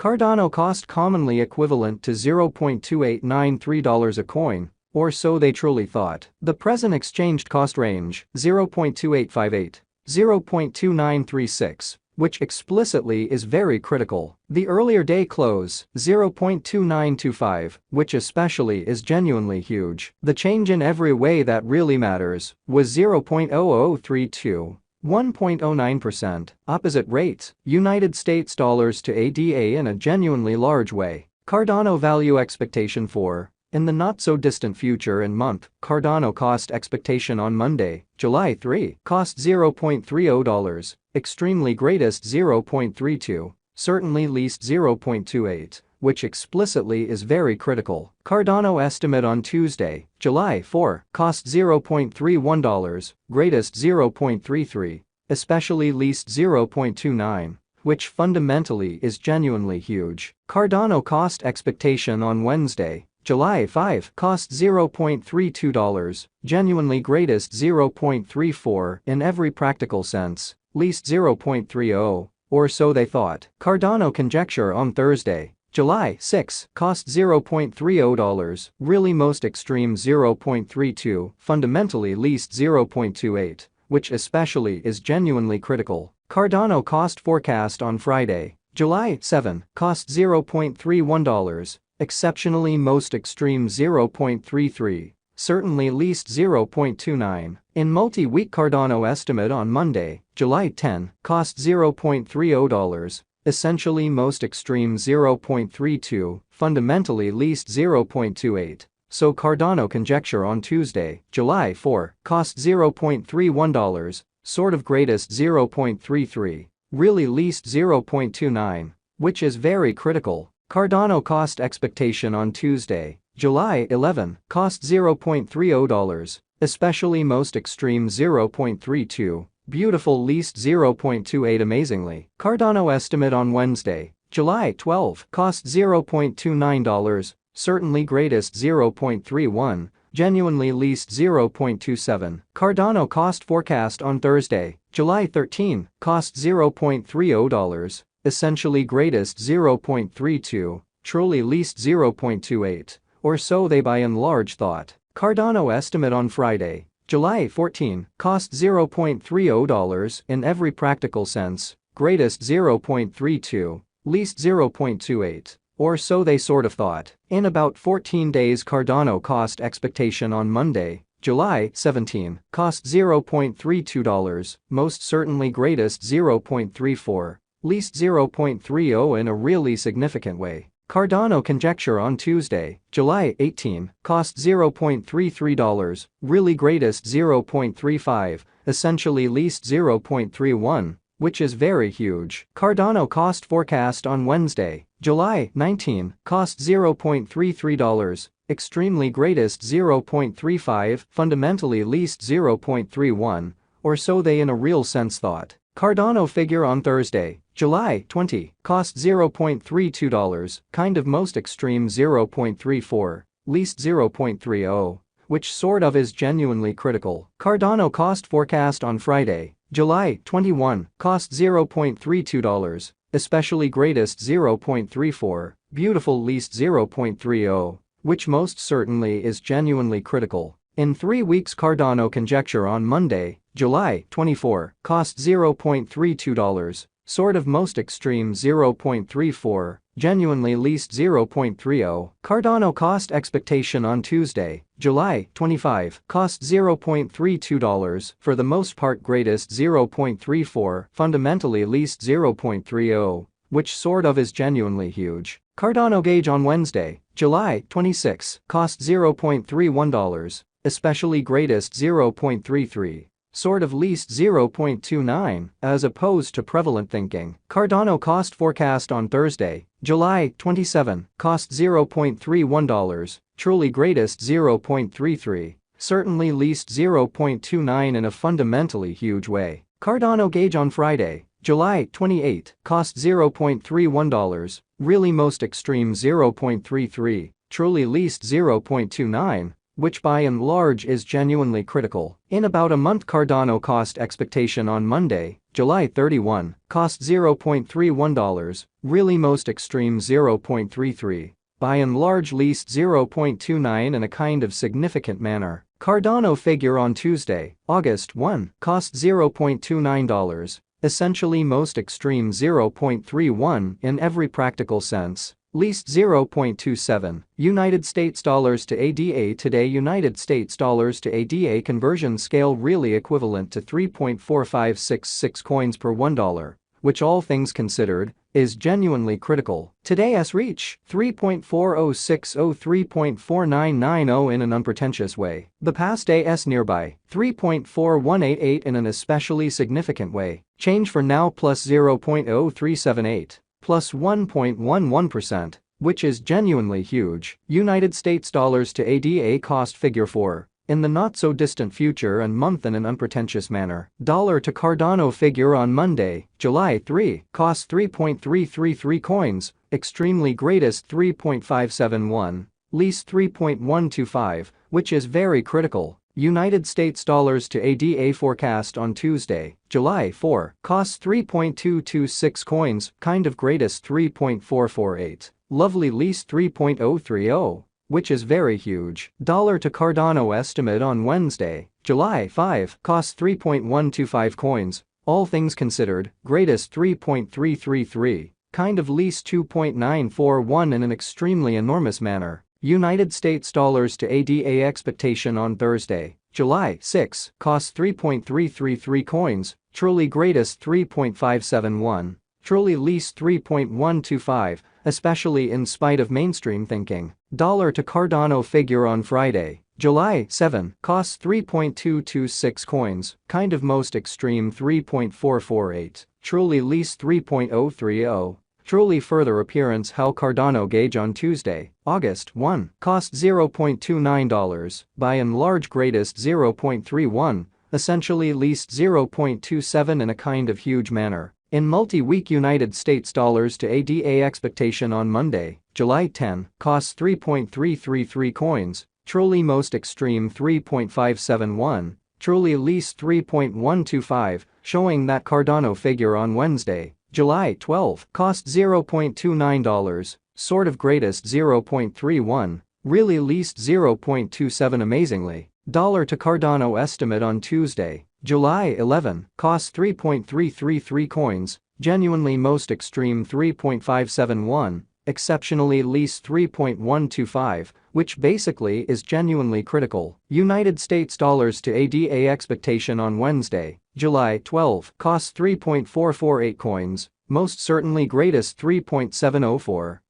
Cardano cost commonly equivalent to $0.2893 a coin, or so they truly thought. The present exchanged cost range, 0.2858, 0.2936, which explicitly is very critical. The earlier day close, 0.2925, which especially is genuinely huge. The change in every way that really matters was 0.0032. 1.09%. Opposite rates, United States dollars to ADA in a genuinely large way. Cardano value expectation for, in the not-so-distant future and month, Cardano cost expectation on Monday, July 3, cost $0.30, extremely greatest 0.32, certainly least 0.28, which explicitly is very critical. Cardano estimate on Tuesday, July 4, cost $0.31, greatest 0.33, especially least 0.29, which fundamentally is genuinely huge. Cardano cost expectation on Wednesday, July 5, cost $0.32, genuinely greatest 0.34 in every practical sense, least 0.30, or so they thought. Cardano conjecture on Thursday, July 6, cost $0.30, really most extreme 0.32, fundamentally least 0.28, which especially is genuinely critical. Cardano cost forecast on Friday, July 7, cost $0.31, exceptionally most extreme 0.33, certainly least 0.29. In multi-week Cardano estimate on Monday, July 10, cost $0.30, essentially most extreme 0.32, fundamentally least 0.28. So Cardano conjecture on Tuesday, July 4, cost $0.31, sort of greatest 0.33, really least 0.29, which is very critical. Cardano cost expectation on Tuesday, July 11, cost $0.30, especially most extreme 0.32, beautiful least 0.28 amazingly. Cardano estimate on Wednesday, July 12, cost $0.29, certainly greatest 0.31, genuinely least 0.27. Cardano cost forecast on Thursday, July 13, cost $0.30, essentially greatest 0.32, truly least 0.28, or so they by and large thought. Cardano estimate on Friday, July 14, cost $0.30 in every practical sense, greatest 0.32, least 0.28, or so they sort of thought. In about 14 days Cardano cost expectation on Monday, July 17, cost $0.32, most certainly greatest 0.34, least 0.30 in a really significant way. Cardano conjecture on Tuesday, July 18, cost $0.33, really greatest 0.35, essentially least 0.31, which is very huge. Cardano cost forecast on Wednesday, July 19, cost $0.33, extremely greatest 0.35, fundamentally least 0.31, or so they in a real sense thought. Cardano figure on Thursday, July 20, cost $0.32, kind of most extreme 0.34, least 0.30, which sort of is genuinely critical. Cardano cost forecast on Friday, July 21, cost $0.32, especially greatest 0.34, beautiful least 0.30, which most certainly is genuinely critical. In 3 weeks Cardano conjecture on Monday, July 24, cost $0.32, sort of most extreme 0.34, genuinely least 0.30. Cardano cost expectation on Tuesday, July 25, cost $0.32, for the most part greatest 0.34, fundamentally least 0.30, which sort of is genuinely huge. Cardano gauge on Wednesday, July 26, cost $0.31, especially greatest 0.33. Sort of least 0.29, as opposed to prevalent thinking. Cardano cost forecast on Thursday, July 27, cost $0.31, truly greatest 0.33, certainly least 0.29 in a fundamentally huge way. Cardano gauge on Friday, July 28, cost $0.31, really most extreme 0.33, truly least 0.29, which by and large is genuinely critical. In about a month, Cardano cost expectation on Monday, July 31, cost $0.31, really most extreme 0.33. By and large least 0.29 in a kind of significant manner. Cardano figure on Tuesday, August 1, cost $0.29, essentially most extreme 0.31 in every practical sense. Least 0.27, United States dollars to ADA today. United States dollars to ADA conversion scale really equivalent to 3.4566 coins per $1, which all things considered, is genuinely critical. Today's reach, 3.4060 3.4990 in an unpretentious way. The past day's nearby, 3.4188 in an especially significant way. Change for now plus 0.0378. Plus 1.11%, which is genuinely huge. United States dollars to ADA cost figure for, in the not-so-distant future and month in an unpretentious manner. Dollar to Cardano figure on Monday, July 3, cost 3.333 coins, extremely greatest 3.571, least 3.125, which is very critical. United States dollars to ADA forecast on Tuesday, July 4, costs 3.226 coins, kind of greatest 3.448, lovely least 3.030, which is very huge. Dollar to Cardano estimate on Wednesday, July 5, costs 3.125 coins, all things considered, greatest 3.333, kind of least 2.941 in an extremely enormous manner. United States dollars to ADA expectation on Thursday, July 6, costs 3.333 coins, truly greatest 3.571, truly least 3.125, especially in spite of mainstream thinking. Dollar to Cardano figure on Friday, July 7, costs 3.226 coins, kind of most extreme 3.448, truly least 3.030. Truly further appearance how Cardano gauge on Tuesday, August 1, cost $0.29, by and large greatest 0.31, essentially least 0.27 in a kind of huge manner. In multi-week United States dollars to ADA expectation on Monday, July 10, costs 3.333 coins, truly most extreme 3.571, truly least 3.125, showing that Cardano figure on Wednesday, July 12, cost $0.29, sort of greatest 0.31, really least 0.27 amazingly. Dollar to Cardano estimate on Tuesday, July 11, costs 3.333 coins, genuinely most extreme 3.571, exceptionally least 3.125, which basically is genuinely critical. United States dollars to ADA expectation on Wednesday, July 12, costs 3.448 coins, most certainly greatest 3.704,